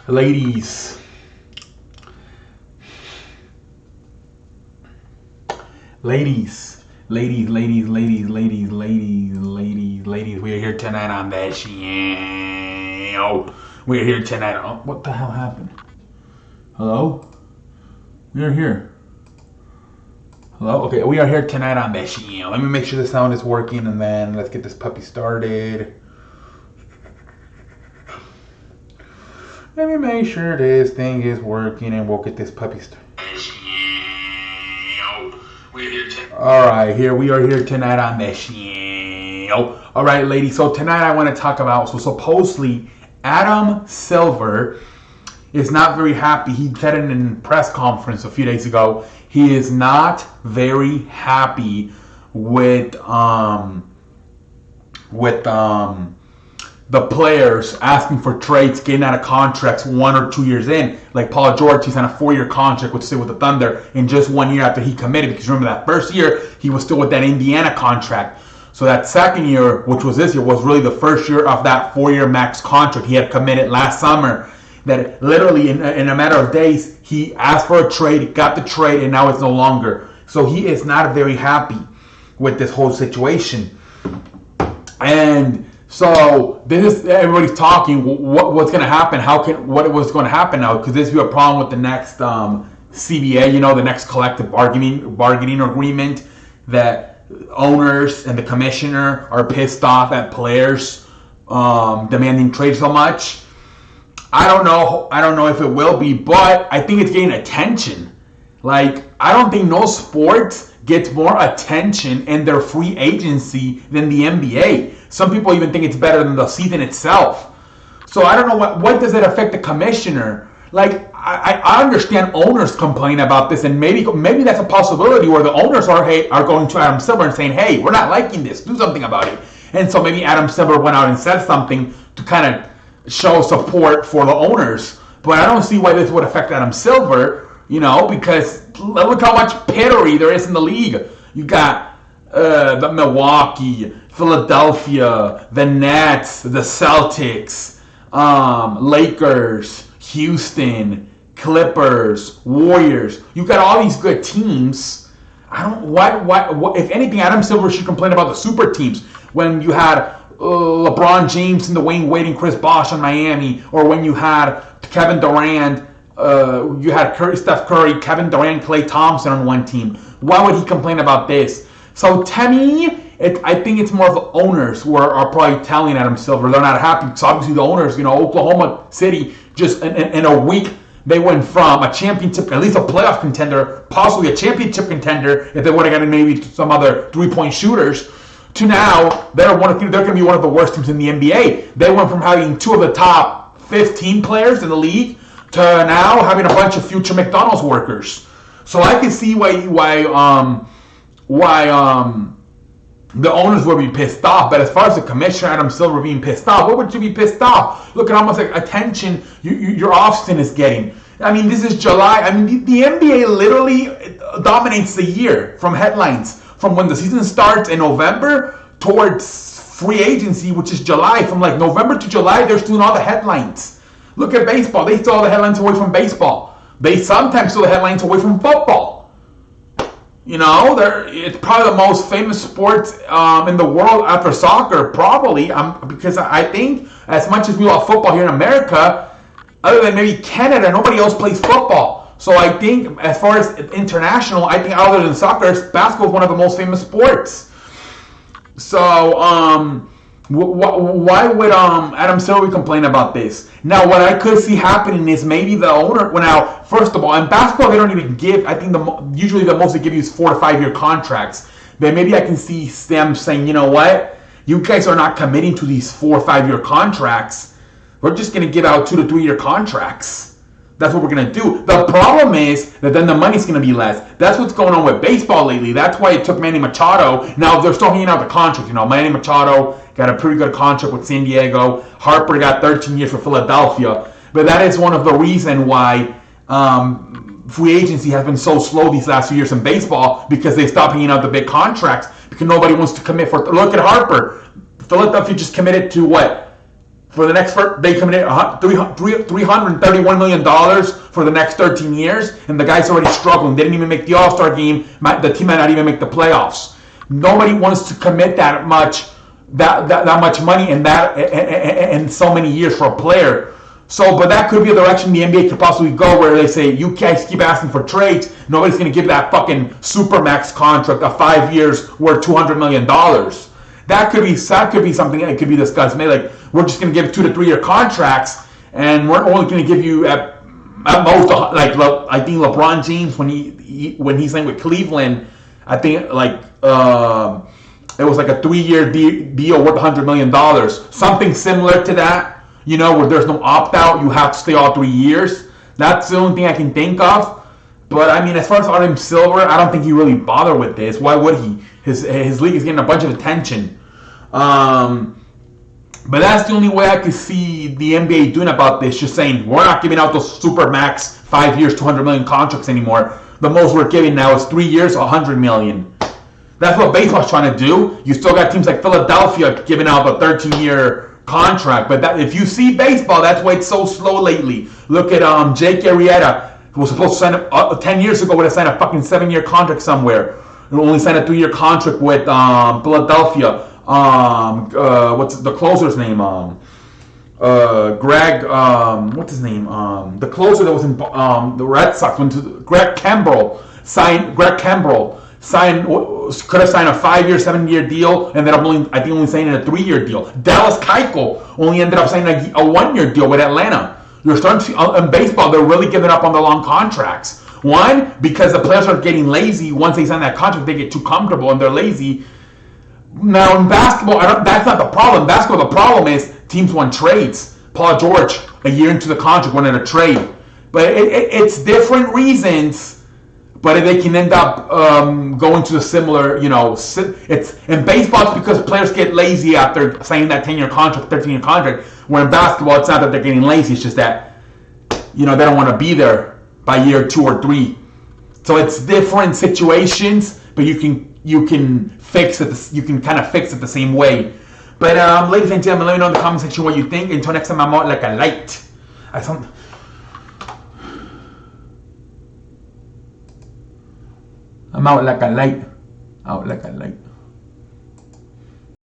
Ladies, ladies, we are here tonight on that show. We are here tonight. Oh, what the hell happened? Hello? We are here. Hello? Okay, we are here tonight on that show. Let me make sure the sound is working and then let's get this puppy started. Let me make sure this thing is working and we'll get this puppy started. Alright, we are here tonight on the show. Alright, ladies, so tonight I want to talk about, so supposedly Adam Silver is not very happy. He said it in a press conference a few days ago. He is not very happy with the players asking for trades, getting out of contracts 1 or 2 years in. Like Paul George, he's on a 4-year contract with the Thunder, and just 1 year after he committed, because remember that first year, he was still with that Indiana contract. So that second year, which was this year, was really the first year of that 4-year max contract. He had committed last summer. That literally in a matter of days, he asked for a trade, got the trade, and now it's no longer. So he is not very happy with this whole situation. And so this is, everybody's talking. What's going to happen? What's going to happen now? Because this will be a problem with the next CBA. The next collective bargaining agreement. That owners and the commissioner are pissed off at players demanding trade so much. I don't know if it will be, but I think it's getting attention. Like, I don't think no sports gets more attention in their free agency than the NBA. Some people even think it's better than the season itself. So I don't know what does it affect the commissioner? Like, I understand owners complain about this, and maybe that's a possibility where the owners are going to Adam Silver and saying, hey, we're not liking this, do something about it. And so maybe Adam Silver went out and said something to kind of show support for the owners. But I don't see why this would affect Adam Silver, because look how much pittery there is in the league. You got the Milwaukee, Philadelphia, the Nets, the Celtics, Lakers, Houston, Clippers, Warriors. You got all these good teams. What if anything, Adam Silver should complain about the super teams when you had LeBron James and Dwayne Wade and Chris Bosh on Miami, or when you had Kevin Durant, you had Steph Curry, Kevin Durant, Klay Thompson on one team. Why would he complain about this? So to me, I think it's more of the owners who are probably telling Adam Silver they're not happy, because obviously the owners, Oklahoma City, just in a week, they went from a championship, at least a playoff contender, possibly a championship contender, if they would have gotten maybe some other three-point shooters, to now they're going to be one of the worst teams in the NBA. They went from having 2 of the top 15 players in the league to now having a bunch of future McDonald's workers. So I can see why the owners would be pissed off. But as far as the commissioner, Adam Silver, being pissed off, what would you be pissed off? Look at how much attention your offseason is getting. I mean, this is July. I mean, the NBA literally dominates the year from headlines. From when the season starts in November towards free agency, which is July. From like November to July, they're stealing all the headlines. Look at baseball. They steal all the headlines away from baseball. They sometimes steal the headlines away from football. It's probably the most famous sport in the world after soccer, probably. Because I think as much as we love football here in America, other than maybe Canada, nobody else plays football. So I think as far as international, I think other than soccer, basketball is one of the most famous sports. So why would Adam Silver complain about this? Now, what I could see happening is maybe the owner. Well, now, first of all, in basketball they don't even give. I think usually the most they give you is 4 to 5 year contracts. But maybe I can see them saying, you know what, you guys are not committing to these 4 or 5 year contracts. We're just going to give out 2 to 3 year contracts. That's what we're going to do. The problem is that then the money's going to be less. That's what's going on with baseball lately. That's why it took Manny Machado. Now, they're still hanging out the contract. Manny Machado got a pretty good contract with San Diego. Harper got 13 years for Philadelphia. But that is one of the reasons why free agency has been so slow these last few years in baseball, because they stopped hanging out the big contracts because nobody wants to commit for. Look at Harper. Philadelphia just committed to what? for the next, they come in at $331 million for the next 13 years, and the guy's already struggling. They didn't even make the All-Star game. The team might not even make the playoffs. Nobody wants to commit that much money in so many years for a player. So, but that could be a direction the NBA could possibly go, where they say, you guys keep asking for trades, nobody's going to give that fucking Supermax contract of 5 years worth $200 million. That could be something that could be discussed. Maybe like, we're just going to give 2 to 3 year contracts, and we're only going to give you at most, like, I think LeBron James, when he signed with Cleveland, I think like it was like a 3-year deal worth $100 million, something similar to that. You know, where there's no opt-out, you have to stay all 3 years. That's the only thing I can think of. But, I mean, as far as Adam Silver, I don't think he really bothered with this. Why would he? His league is getting a bunch of attention. But that's the only way I could see the NBA doing about this. Just saying, we're not giving out those super max 5 years, $200 million contracts anymore. The most we're giving now is 3 years, $100 million. That's what baseball's trying to do. You still got teams like Philadelphia giving out a 13-year contract, but if you see baseball, that's why it's so slow lately. Look at Jake Arrieta, who was supposed to sign 10 years ago, would have signed a fucking 7-year contract somewhere. He only signed a 3-year contract with Philadelphia. What's the closer's name? Greg. What's his name? The closer that was in the Red Sox went to Greg Kimbrel. Could have signed a 5-year, 7-year deal, and ended up only signing a 3-year deal. Dallas Keuchel only ended up signing a 1-year deal with Atlanta. You're starting to see in baseball, they're really giving up on the long contracts. One, because the players are getting lazy. Once they sign that contract, they get too comfortable and they're lazy. Now in basketball, that's not the problem. Basketball, the problem is teams want trades. Paul George, a year into the contract, wanted a trade. But it's different reasons. But they can end up going to a similar, it's in baseball, it's because players get lazy after signing that 10-year contract, 13-year contract. Where in basketball, it's not that they're getting lazy, it's just that, they don't want to be there by year 2 or 3. So it's different situations, but you can fix it. You can kind of fix it the same way. But ladies and gentlemen, let me know in the comment section what you think. Until next time, I'm out like a light. I'm out like a light. Out like a light.